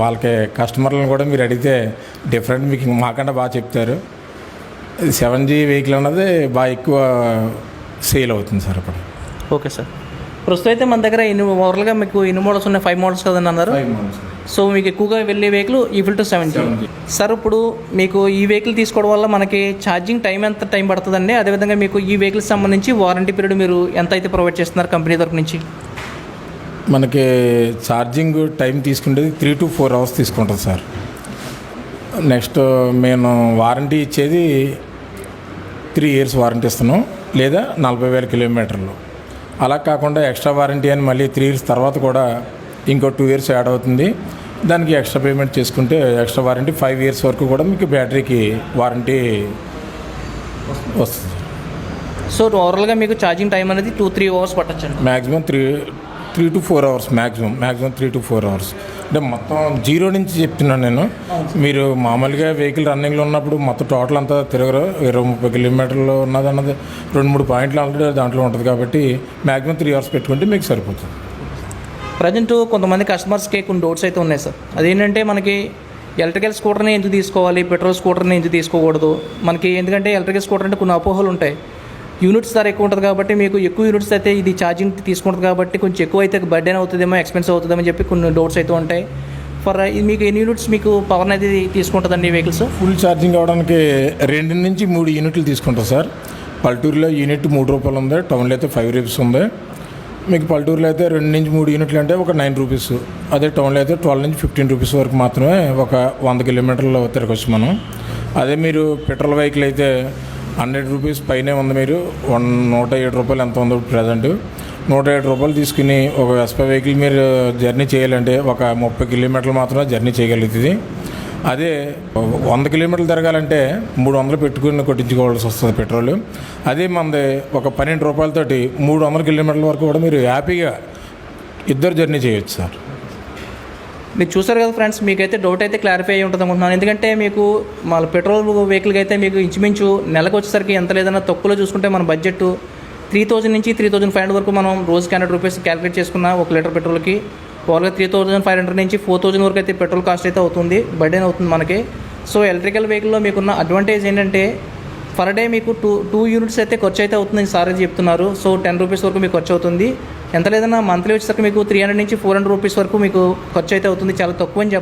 వాళ్ళకి కస్టమర్లను కూడా మీరు అడిగితే డిఫరెంట్ మీకు మాకన్నా బాగా చెప్తారు. 7G వెహికల్ అన్నది బాగా ఎక్కువ సేల్ అవుతుంది సార్ ఇప్పుడు. ఓకే సార్, ప్రస్తుతం అయితే మన దగ్గర ఓవరాల్గా మీకు ఎన్ని మోడల్స్ ఉన్నాయి? 5 మోడల్స్ కదండి అన్నారు. 5 months. సో మీకు ఎక్కువగా వెళ్ళే వెహికల్ ఈఫిల్ 7G. సార్ ఇప్పుడు మీకు ఈ వెహికల్ తీసుకోవడం వల్ల మనకి ఛార్జింగ్ ఎంత టైం పడుతుందండి? అదేవిధంగా మీకు ఈ వెహికల్ సంబంధించి వారంటీ పీరియడ్ మీరు ఎంత అయితే ప్రొవైడ్ చేస్తున్నారు కంపెనీ తరపు నుంచి? మనకి ఛార్జింగ్ టైం తీసుకునేది 3 to 4 hours తీసుకుంటుంది సార్. నెక్స్ట్ మేము వారంటీ ఇచ్చేది 3 years వారంటీ ఇస్తున్నాం, లేదా 40,000 kilometers. అలా కాకుండా ఎక్స్ట్రా వారంటీ అని మళ్ళీ 3 years తర్వాత కూడా ఇంకో 2 years యాడ్ అవుతుంది. దానికి ఎక్స్ట్రా పేమెంట్ చేసుకుంటే ఎక్స్ట్రా వారంటీ 5 years వరకు కూడా మీకు బ్యాటరీకి వారంటీ వస్తుంది. సో ఓవరాల్గా మీకు ఛార్జింగ్ టైం అనేది 2-3 hours పట్టచ్చు. Maximum 3 to 4 hours, maximum 3 to 4 hours. అంటే మొత్తం 0 నుంచి చెప్తున్నాను నేను. మీరు మామూలుగా వెహికల్ రన్నింగ్లో ఉన్నప్పుడు మొత్తం టోటల్ అంతా తిరగరు. 20-30 kilometers ఉన్నదన్నది 2-3 points ఆల్రెడీ దాంట్లో ఉంటుంది కాబట్టి మ్యాక్సిమం 3 hours పెట్టుకుంటే మీకు సరిపోతుంది. ప్రజెంట్ కొంతమంది కస్టమర్స్కి కొన్ని డౌట్స్ అయితే ఉన్నాయి సార్. అదేంటంటే మనకి ఎలక్ట్రికల్ స్కూటర్ని ఎందుకు తీసుకోవాలి, పెట్రోల్ స్కూటర్ని ఎందుకు తీసుకోకూడదు మనకి? ఎందుకంటే ఎలక్ట్రికల్ స్కూటర్ అంటే కొన్ని అపోహలు ఉంటాయి. యూనిట్స్ ధర ఎక్కువ ఉంటుంది కాబట్టి మీకు ఎక్కువ యూనిట్స్ అయితే ఇది ఛార్జింగ్ తీసుకుంటుంది కాబట్టి కొంచెం ఎక్కువ అయితే బర్డెన్ అవుతుందేమో, ఎక్స్పెన్సివ్ అవుతుందేమో చెప్పి కొన్ని డౌట్స్ అయితే ఉంటాయి. ఇది మీకు ఎన్ని యూనిట్స్ మీకు పవర్ అనేది తీసుకుంటుందండి ఈ వెహికల్స్? ఫుల్ ఛార్జింగ్ అవ్వడానికి 2 నుంచి 3 యూనిట్లు తీసుకుంటాం సార్. పల్లెటూరులో యూనిట్ 3 రూపాయలు ఉంది, టౌన్లో అయితే 5 rupees ఉంది. మీకు పల్లెటూరులో అయితే 2 నుంచి 3 యూనిట్లు అంటే ఒక 9 rupees. అదే టౌన్లో అయితే 12 నుంచి 15 rupees వరకు మాత్రమే ఒక 100 kilometers తిరగచ్చు మనం. అదే మీరు పెట్రోల్ వెహికల్ అయితే 100 rupees పైనే ఉంది. మీరు 107 రూపాయలు ఎంత ఉందో ప్రజెంట్ 107 రూపాయలు తీసుకుని ఒక వెస్పా వెహికల్ మీరు జర్నీ చేయాలంటే ఒక 30 kilometers మాత్రమే జర్నీ చేయగలుగుతుంది. అదే 100 kilometers తిరగాలంటే 300 పెట్టుకుని కొట్టించుకోవాల్సి వస్తుంది పెట్రోల్. అదే మనది ఒక 12 రూపాయలతోటి 300 kilometers వరకు కూడా మీరు హ్యాపీగా ఇద్దరు జర్నీ చేయొచ్చు సార్. మీరు చూసారు కదా ఫ్రెండ్స్, మీకైతే డౌట్ అయితే క్లారిఫై అయ్యి ఉంటుంది అనుకుంటున్నాను. ఎందుకంటే మీకు మన పెట్రోల్ వెహికల్కి అయితే మీకు ఇంచుమించు నెలకు వచ్చేసరికి ఎంత లేదన్నా తక్కువలో చూసుకుంటే మన బడ్జెట్ 3,000 నుంచి 3,500 వరకు మనం రోజుకి 100 rupees క్యాలిక్యులేట్ చేసుకున్న 1 లీటర్ పెట్రోల్కి ఓవర్గా 3,500 నుంచి 4,000 వరకు అయితే పెట్రోల్ కాస్ట్ అయితే అవుతుంది, బర్డెన్ అవుతుంది మనకి. సో ఎలక్ట్రికల్ వెహికల్లో మీకున్న అడ్వాంటేజ్ ఏంటంటే పర్ డే మీకు 2 యూనిట్స్ అయితే ఖర్చు అయితే అవుతుంది సార్ అని చెప్తున్నారు. సో 10 rupees వరకు మీకు ఖర్చు అవుతుంది. ఎంత లేదన్నా మంత్లీ వచ్చేసరికి మీకు 300 నుంచి 400 rupees వరకు మీకు ఖర్చు అయితే అవుతుంది. చాలా తక్కువ అని